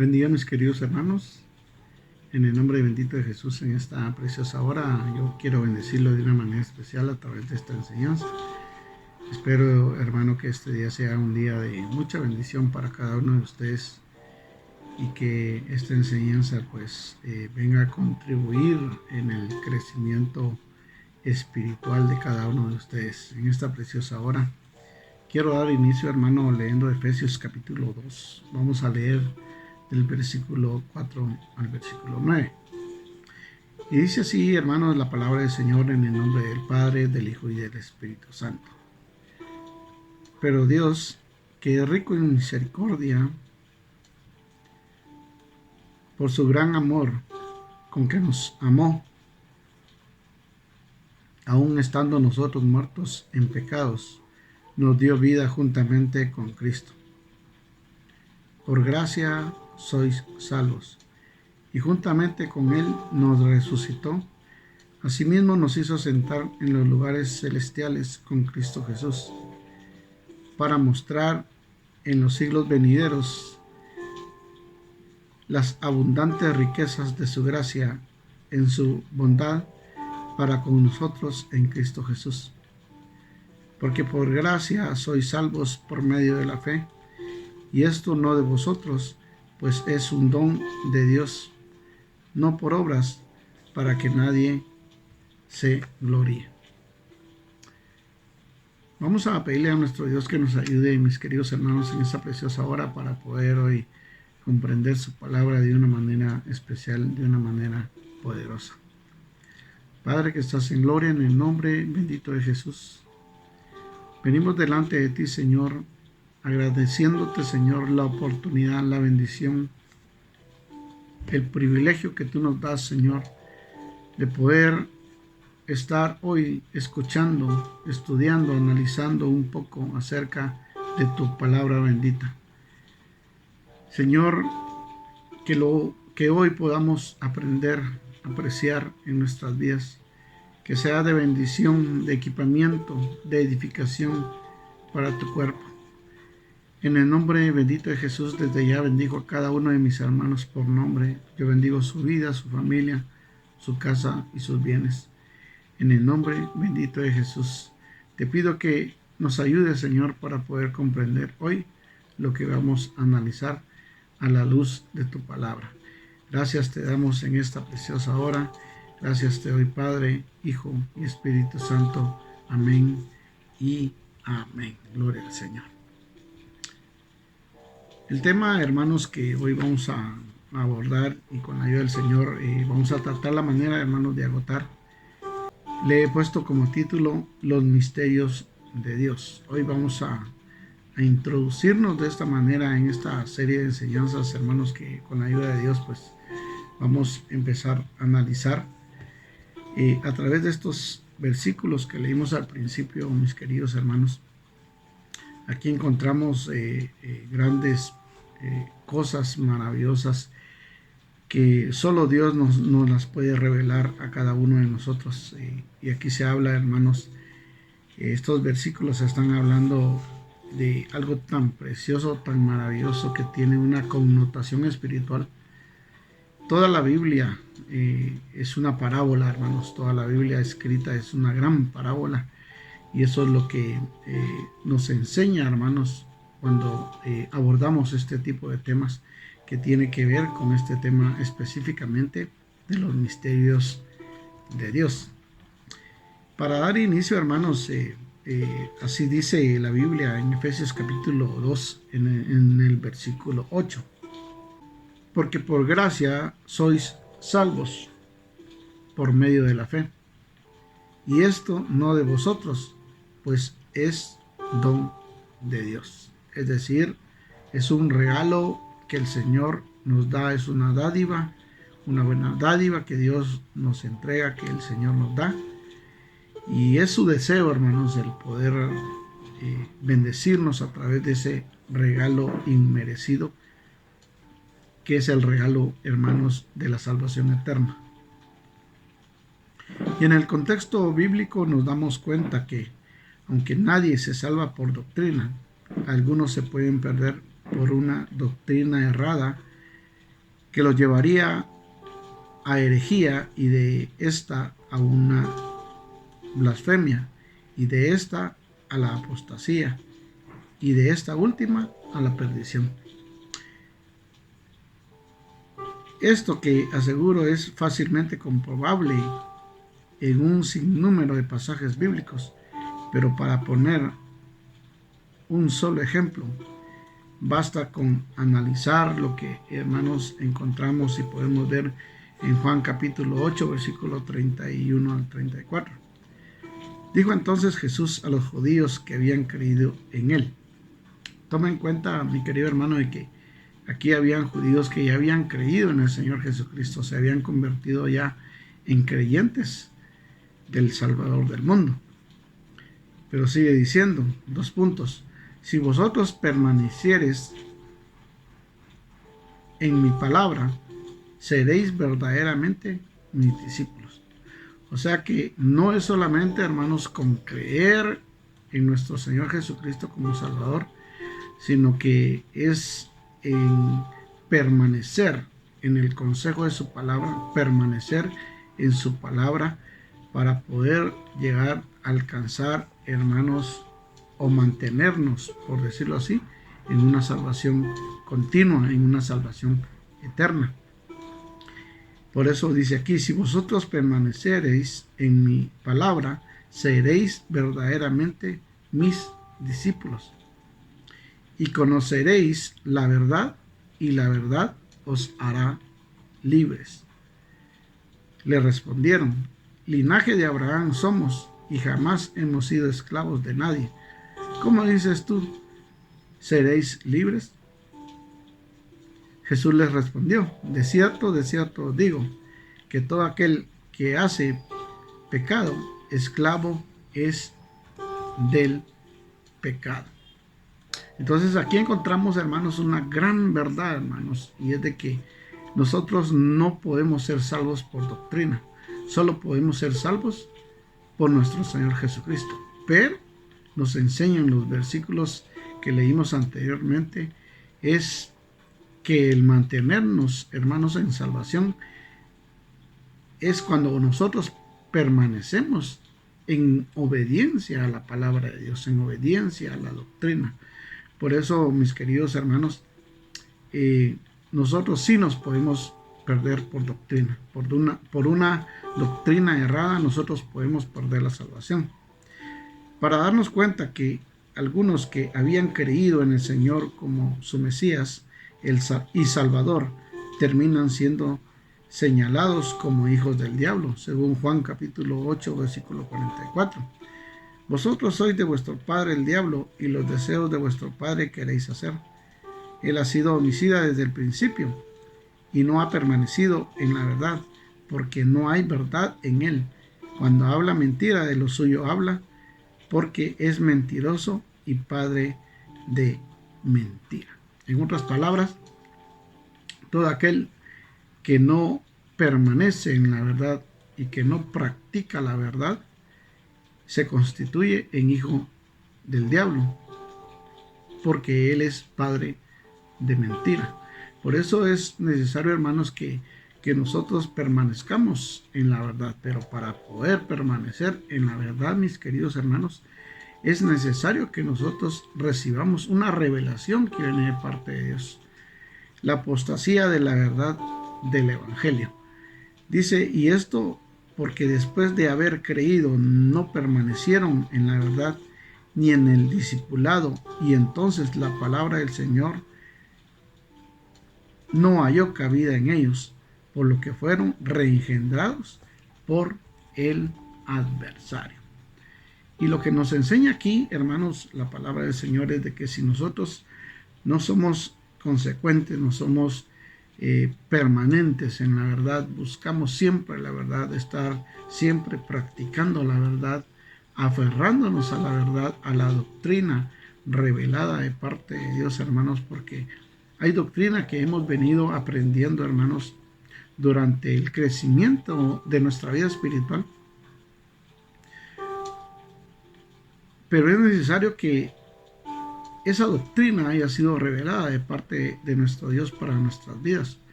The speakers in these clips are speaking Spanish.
Buen día, mis queridos hermanos. En el nombre bendito de Jesús, en esta preciosa hora, yo quiero bendecirlo de una manera especial a través de esta enseñanza. Espero, hermano, que este día sea un día de mucha bendición para cada uno de ustedes y que esta enseñanza pues venga a contribuir en el crecimiento espiritual de cada uno de ustedes. En esta preciosa hora quiero dar inicio, hermano, leyendo Efesios capítulo 2. Vamos a leer del versículo 4 al versículo 9. Y dice así, hermanos, la palabra del Señor en el nombre del Padre, del Hijo y del Espíritu Santo. Pero Dios, que es rico en misericordia, por su gran amor con que nos amó, aun estando nosotros muertos en pecados, nos dio vida juntamente con Cristo. Por gracia sois salvos, y juntamente con Él nos resucitó. Asimismo nos hizo sentar en los lugares celestiales con Cristo Jesús, para mostrar en los siglos venideros las abundantes riquezas de su gracia en su bondad para con nosotros en Cristo Jesús. Porque por gracia sois salvos por medio de la fe, y esto no de vosotros, pues es un don de Dios, no por obras, para que nadie se gloríe. Vamos a pedirle a nuestro Dios que nos ayude, mis queridos hermanos, en esta preciosa hora para poder hoy comprender su palabra de una manera especial, de una manera poderosa. Padre que estás en gloria, en el nombre bendito de Jesús, venimos delante de ti, Señor, agradeciéndote, Señor, la oportunidad, la bendición, el privilegio que tú nos das, Señor, de poder estar hoy escuchando, estudiando, analizando un poco acerca de tu palabra bendita. Señor, que hoy podamos aprender, apreciar en nuestras vidas, que sea de bendición, de equipamiento, de edificación para tu cuerpo. En el nombre bendito de Jesús, desde ya bendigo a cada uno de mis hermanos por nombre. Yo bendigo su vida, su familia, su casa y sus bienes. En el nombre bendito de Jesús, te pido que nos ayudes, Señor, para poder comprender hoy lo que vamos a analizar a la luz de tu palabra. Gracias te damos en esta preciosa hora. Gracias te doy, Padre, Hijo y Espíritu Santo. Amén y amén. Gloria al Señor. El tema, hermanos, que hoy vamos a abordar y con la ayuda del Señor vamos a tratar la manera, hermanos, de agotar. Le he puesto como título Los misterios de Dios. Hoy vamos a introducirnos de esta manera en esta serie de enseñanzas, hermanos, que con la ayuda de Dios pues vamos a empezar a analizar a través de estos versículos que leímos al principio, mis queridos hermanos. Aquí encontramos grandes cosas maravillosas que solo Dios nos las puede revelar a cada uno de nosotros. Y aquí se habla, hermanos, estos versículos están hablando de algo tan precioso, tan maravilloso, que tiene una connotación espiritual. Toda la Biblia es una parábola, hermanos. Toda la Biblia escrita es una gran parábola. Y eso es lo que nos enseña, hermanos, cuando abordamos este tipo de temas que tiene que ver con este tema específicamente de los misterios de Dios. Para dar inicio, hermanos, así dice la Biblia en Efesios capítulo 2, en el versículo 8. Porque por gracia sois salvos por medio de la fe. Y esto no de vosotros, pues es don de Dios. Es decir, es un regalo que el Señor nos da, es una dádiva, una buena dádiva que Dios nos entrega, que el Señor nos da. Y es su deseo, hermanos, el poder bendecirnos a través de ese regalo inmerecido, que es el regalo, hermanos, de la salvación eterna. Y en el contexto bíblico nos damos cuenta que, aunque nadie se salva por doctrina, algunos se pueden perder por una doctrina errada que los llevaría a herejía, y de esta a una blasfemia, y de esta a la apostasía, y de esta última a la perdición. Esto que aseguro es fácilmente comprobable en un sinnúmero de pasajes bíblicos, pero para poner un solo ejemplo, basta con analizar lo que, hermanos, encontramos y podemos ver en Juan capítulo 8, versículo 31 al 34. Dijo entonces Jesús a los judíos que habían creído en él. Toma en cuenta, mi querido hermano, de que aquí habían judíos que ya habían creído en el Señor Jesucristo, se habían convertido ya en creyentes del Salvador del mundo. Pero sigue diciendo, 2 puntos, si vosotros permaneciereis en mi palabra, seréis verdaderamente mis discípulos. O sea que no es solamente, hermanos, con creer en nuestro Señor Jesucristo como Salvador, sino que es en permanecer en el consejo de su palabra, permanecer en su palabra para poder llegar a alcanzar, hermanos, o mantenernos, por decirlo así, en una salvación continua, en una salvación eterna. Por eso dice aquí, si vosotros permanecereis en mi palabra, seréis verdaderamente mis discípulos y conoceréis la verdad, y la verdad os hará libres. Le respondieron, linaje de Abraham somos y jamás hemos sido esclavos de nadie. ¿Cómo dices tú, seréis libres? Jesús les respondió, de cierto os digo, que todo aquel que hace pecado, esclavo es del pecado. Entonces aquí encontramos, hermanos, una gran verdad, hermanos, y es de que nosotros no podemos ser salvos por doctrina, solo podemos ser salvos por nuestro Señor Jesucristo. Pero nos enseñan los versículos que leímos anteriormente, es que el mantenernos, hermanos, en salvación es cuando nosotros permanecemos en obediencia a la palabra de Dios, en obediencia a la doctrina. Por eso, mis queridos hermanos, nosotros sí nos podemos perder por doctrina. Por una doctrina errada, nosotros podemos perder la salvación. Para darnos cuenta que algunos que habían creído en el Señor como su Mesías y Salvador, terminan siendo señalados como hijos del diablo, según Juan capítulo 8, versículo 44. Vosotros sois de vuestro padre el diablo, y los deseos de vuestro padre queréis hacer. Él ha sido homicida desde el principio, y no ha permanecido en la verdad, porque no hay verdad en él. Cuando habla mentira, de lo suyo habla, porque es mentiroso y padre de mentira. En otras palabras, todo aquel que no permanece en la verdad y que no practica la verdad, se constituye en hijo del diablo, porque él es padre de mentira. Por eso es necesario, hermanos, que nosotros permanezcamos en la verdad. Pero para poder permanecer en la verdad, mis queridos hermanos, es necesario que nosotros recibamos una revelación que viene de parte de Dios. La apostasía de la verdad del Evangelio. Dice, y esto porque después de haber creído no permanecieron en la verdad ni en el discipulado, y entonces la palabra del Señor no halló cabida en ellos, por lo que fueron reengendrados por el adversario. Y lo que nos enseña aquí, hermanos, la palabra del Señor es de que si nosotros no somos consecuentes, no somos permanentes en la verdad, buscamos siempre la verdad, estar siempre practicando la verdad, aferrándonos a la verdad, a la doctrina revelada de parte de Dios, hermanos, porque hay doctrina que hemos venido aprendiendo, hermanos, durante el crecimiento de nuestra vida espiritual. Pero es necesario que esa doctrina haya sido revelada de parte de nuestro Dios para nuestras vidas,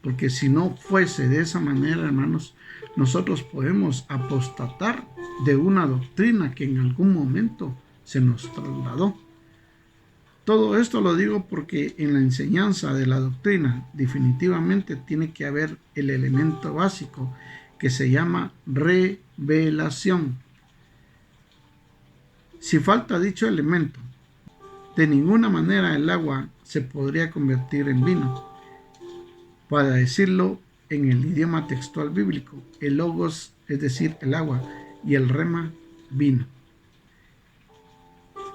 porque si no fuese de esa manera, hermanos, nosotros podemos apostatar de una doctrina que en algún momento se nos trasladó. Todo esto lo digo porque en la enseñanza de la doctrina definitivamente tiene que haber el elemento básico que se llama revelación. Si falta dicho elemento, de ninguna manera el agua se podría convertir en vino. Para decirlo en el idioma textual bíblico, el logos, es decir, el agua, y el rema, vino.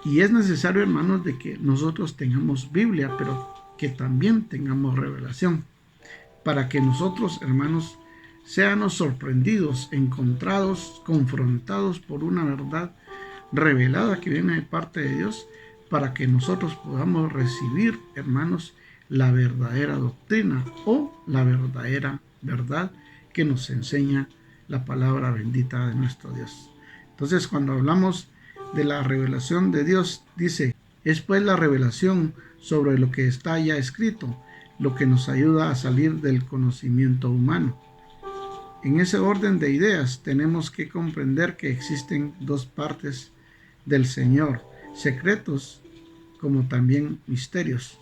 Y es necesario, hermanos, de que nosotros tengamos Biblia, pero que también tengamos revelación, para que nosotros, hermanos, seamos sorprendidos, encontrados, confrontados por una verdad revelada que viene de parte de Dios, para que nosotros podamos recibir, hermanos, la verdadera doctrina o la verdadera verdad que nos enseña la palabra bendita de nuestro Dios. Entonces, cuando hablamos de la revelación de Dios, dice, es pues la revelación sobre lo que está ya escrito, lo que nos ayuda a salir del conocimiento humano. En ese orden de ideas tenemos que comprender que existen dos partes del Señor, secretos como también misterios.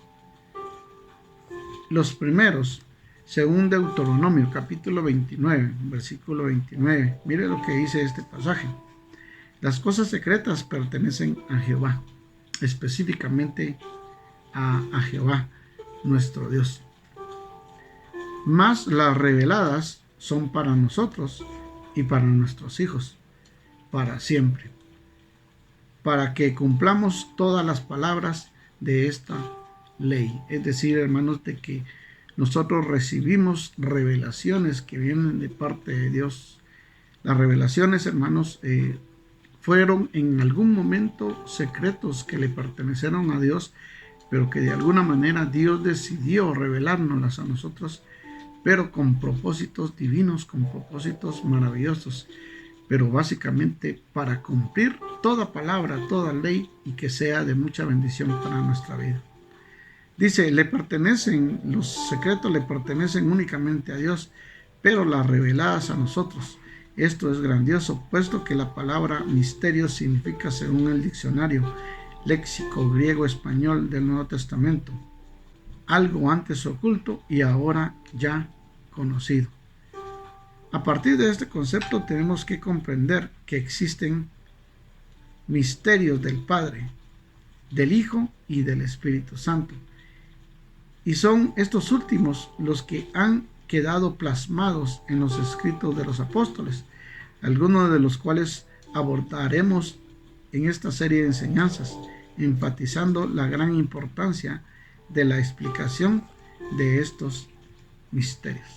Los primeros, según Deuteronomio capítulo 29, versículo 29, mire lo que dice este pasaje. Las cosas secretas pertenecen a Jehová, específicamente a Jehová, nuestro Dios. Mas las reveladas son para nosotros y para nuestros hijos, para siempre, para que cumplamos todas las palabras de esta ley. Es decir, hermanos, de que nosotros recibimos revelaciones que vienen de parte de Dios. Las revelaciones, hermanos, fueron en algún momento secretos que le pertenecieron a Dios, pero que de alguna manera Dios decidió revelárnoslas a nosotros, pero con propósitos divinos, con propósitos maravillosos, pero básicamente para cumplir toda palabra, toda ley y que sea de mucha bendición para nuestra vida. Dice, los secretos le pertenecen únicamente a Dios, pero las reveladas a nosotros. Esto es grandioso, puesto que la palabra misterio significa, según el diccionario léxico griego-español del Nuevo Testamento, algo antes oculto y ahora ya conocido. A partir de este concepto tenemos que comprender que existen misterios del Padre, del Hijo y del Espíritu Santo. Y son estos últimos los que han quedado plasmados en los escritos de los apóstoles, algunos de los cuales abordaremos en esta serie de enseñanzas, enfatizando la gran importancia de la explicación de estos misterios.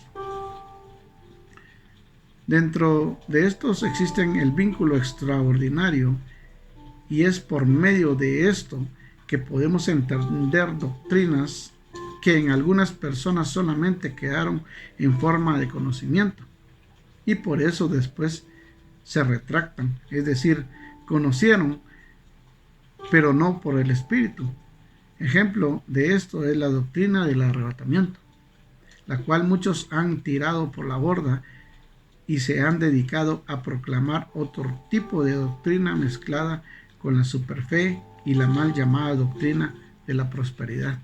Dentro de estos existen el vínculo extraordinario, y es por medio de esto que podemos entender doctrinas que en algunas personas solamente quedaron en forma de conocimiento y por eso después se retractan, es decir, conocieron pero no por el Espíritu. Ejemplo de esto es la doctrina del arrebatamiento, la cual muchos han tirado por la borda y se han dedicado a proclamar otro tipo de doctrina mezclada con la superfe y la mal llamada doctrina de la prosperidad.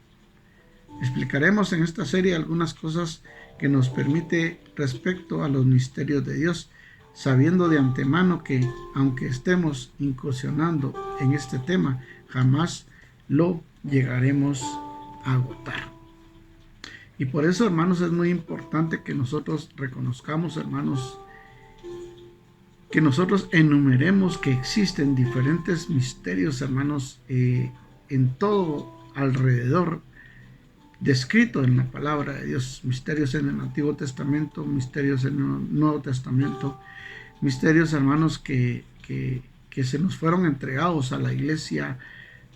Explicaremos en esta serie algunas cosas que nos permite respecto a los misterios de Dios, sabiendo de antemano que, aunque estemos incursionando en este tema, jamás lo llegaremos a agotar. Y por eso, hermanos, es muy importante que nosotros reconozcamos, hermanos, que nosotros enumeremos que existen diferentes misterios, hermanos, en todo alrededor, descrito en la palabra de Dios, misterios en el Antiguo Testamento, misterios en el Nuevo Testamento, misterios, hermanos, que se nos fueron entregados a la iglesia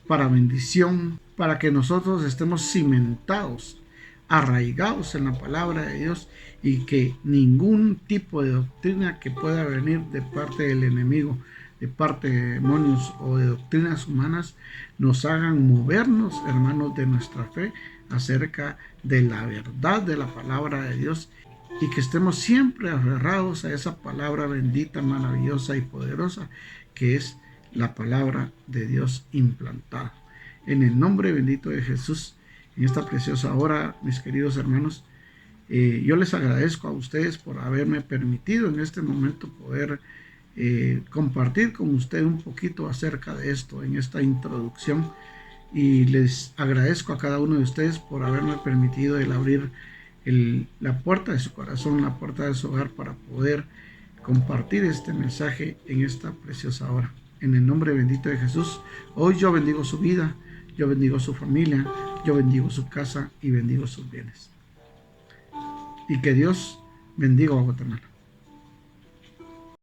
para bendición, para que nosotros estemos cimentados, arraigados en la palabra de Dios y que ningún tipo de doctrina que pueda venir de parte del enemigo, de parte de demonios o de doctrinas humanas nos hagan movernos, hermanos, de nuestra fe, acerca de la verdad de la palabra de Dios, y que estemos siempre aferrados a esa palabra bendita, maravillosa y poderosa que es la palabra de Dios implantada. En el nombre bendito de Jesús, en esta preciosa hora, mis queridos hermanos, yo les agradezco a ustedes por haberme permitido en este momento poder compartir con ustedes un poquito acerca de esto en esta introducción, y les agradezco a cada uno de ustedes por haberme permitido el abrir la puerta de su corazón, la puerta de su hogar, para poder compartir este mensaje en esta preciosa hora. En el nombre bendito de Jesús, hoy yo bendigo su vida, yo bendigo su familia, yo bendigo su casa y bendigo sus bienes. Y que Dios bendiga a Guatemala.